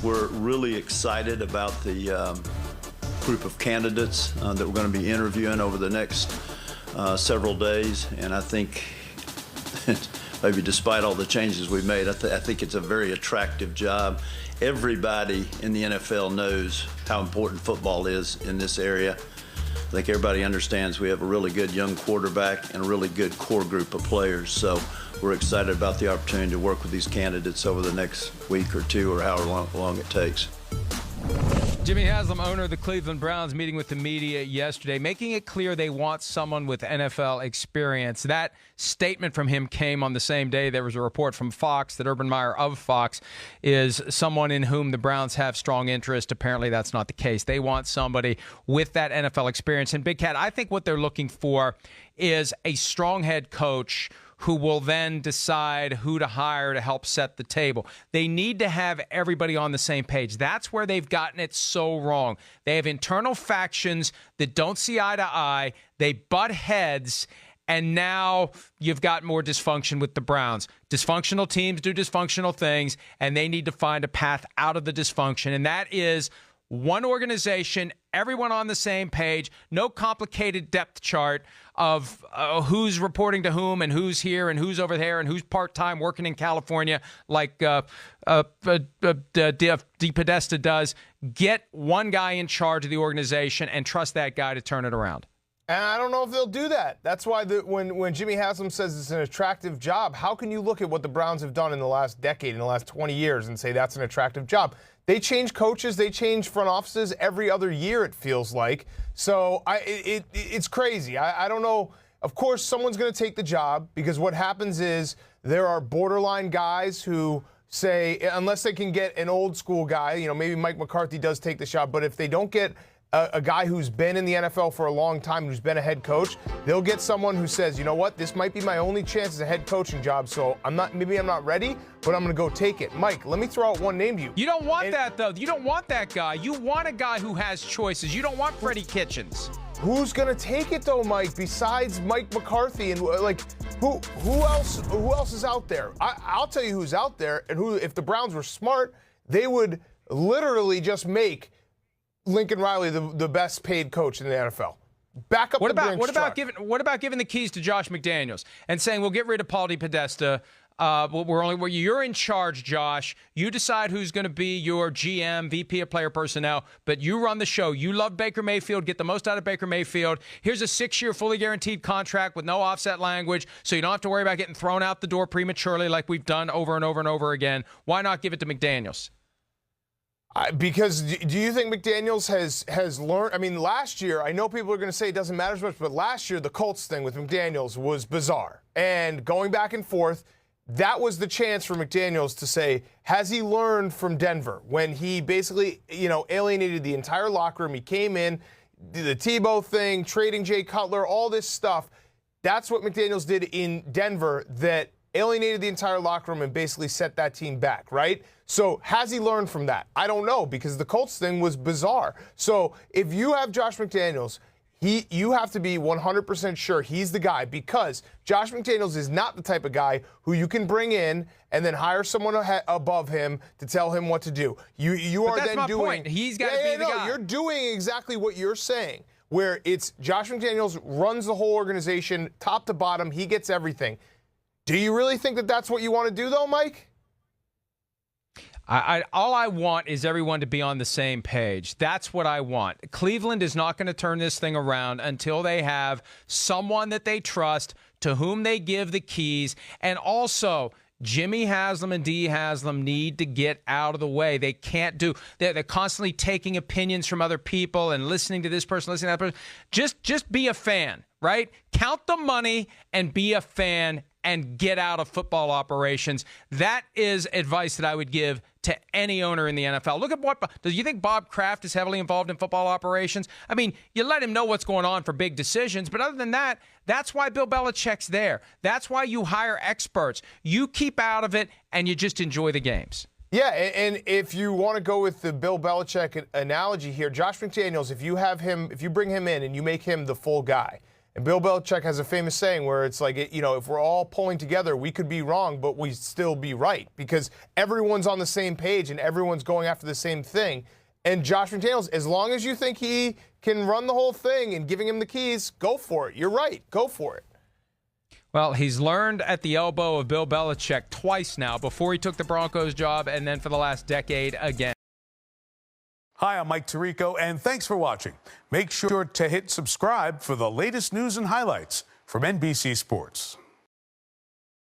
we're really excited about the group of candidates that we're going to be interviewing over the next several days. And I think maybe despite all the changes we've made, I think it's a very attractive job. Everybody in the NFL knows how important football is in this area. I think everybody understands we have a really good young quarterback and a really good core group of players. So we're excited about the opportunity to work with these candidates over the next week or two or however long it takes. Jimmy Haslam, owner of the Cleveland Browns, meeting with the media yesterday, making it clear they want someone with NFL experience. That statement from him came on the same day there was a report from Fox that Urban Meyer of Fox is someone in whom the Browns have strong interest. Apparently that's not the case. They want somebody with that NFL experience. And Big Cat, I think what they're looking for is a strong head coach who will then decide who to hire to help set the table. They need to have everybody on the same page. That's where they've gotten it so wrong. They have internal factions that don't see eye to eye. They butt heads, and now you've got more dysfunction with the Browns. Dysfunctional teams do dysfunctional things, and they need to find a path out of the dysfunction, and that is one organization, everyone on the same page, no complicated depth chart of who's reporting to whom and who's here and who's over there and who's part-time working in California like DePodesta does. Get one guy in charge of the organization and trust that guy to turn it around. And I don't know if they'll do that. That's why when Jimmy Haslam says it's an attractive job, how can you look at what the Browns have done in the last decade, in the last 20 years, and say that's an attractive job? They change coaches, they change front offices every other year, it feels like. So it's crazy. I don't know. Of course, someone's going to take the job because what happens is there are borderline guys who say, unless they can get an old school guy, maybe Mike McCarthy does take the job, but if they don't get a guy who's been in the NFL for a long time, who's been a head coach, they'll get someone who says, you know what, this might be my only chance as a head coaching job, so maybe I'm not ready, but I'm going to go take it. Mike, let me throw out one name to you. You don't want that, though. You don't want that guy. You want a guy who has choices. You don't want Freddie Kitchens. Who's going to take it, though, Mike, besides Mike McCarthy? And, who else is out there? I'll tell you who's out there, and who, if the Browns were smart, they would literally just make Lincoln Riley the best paid coach in the NFL. Back up. What about giving the keys to Josh McDaniels and saying we'll get rid of Paul DePodesta? You're in charge, Josh. You decide who's going to be your GM, VP of player personnel, but you run the show. You love Baker Mayfield. Get the most out of Baker Mayfield. Here's a 6-year fully guaranteed contract with no offset language, so you don't have to worry about getting thrown out the door prematurely like we've done over and over and over again. Why not give it to McDaniels? Because do you think McDaniels has learned? I mean, last year, I know people are going to say it doesn't matter as much, but last year the Colts thing with McDaniels was bizarre. And going back and forth, that was the chance for McDaniels to say, has he learned from Denver when he basically, alienated the entire locker room? He came in, the Tebow thing, trading Jay Cutler, all this stuff. That's what McDaniels did in Denver that alienated the entire locker room and basically set that team back, right? So has he learned from that? I don't know, because the Colts thing was bizarre. So if you have Josh McDaniels, you have to be 100% sure he's the guy, because Josh McDaniels is not the type of guy who you can bring in and then hire someone above him to tell him what to do. You are then doing. Point. He's got to be the guy. You're doing exactly what you're saying, where it's Josh McDaniels runs the whole organization top to bottom. He gets everything. Do you really think that that's what you want to do, though, Mike? All I want is everyone to be on the same page. That's what I want. Cleveland is not going to turn this thing around until they have someone that they trust, to whom they give the keys. And also, Jimmy Haslam and Dee Haslam need to get out of the way. They can't do. They're constantly taking opinions from other people and listening to this person, listening to that person. Just be a fan, right? Count the money and be a fan and get out of football operations. That is advice that I would give to any owner in the NFL. Look at do you think Bob Kraft is heavily involved in football operations? I mean, you let him know what's going on for big decisions, but other than that, that's why Bill Belichick's there. That's why you hire experts. You keep out of it and you just enjoy the games. Yeah, and if you want to go with the Bill Belichick analogy here, Josh McDaniels, if you bring him in and you make him the full guy, And Bill Belichick has a famous saying where it's like, if we're all pulling together, we could be wrong, but we still be right because everyone's on the same page and everyone's going after the same thing. And Josh McDaniels, as long as you think he can run the whole thing and giving him the keys, go for it. You're right. Go for it. Well, he's learned at the elbow of Bill Belichick twice now, before he took the Broncos job and then for the last decade again. Hi, I'm Mike Tirico, and thanks for watching. Make sure to hit subscribe for the latest news and highlights from NBC Sports.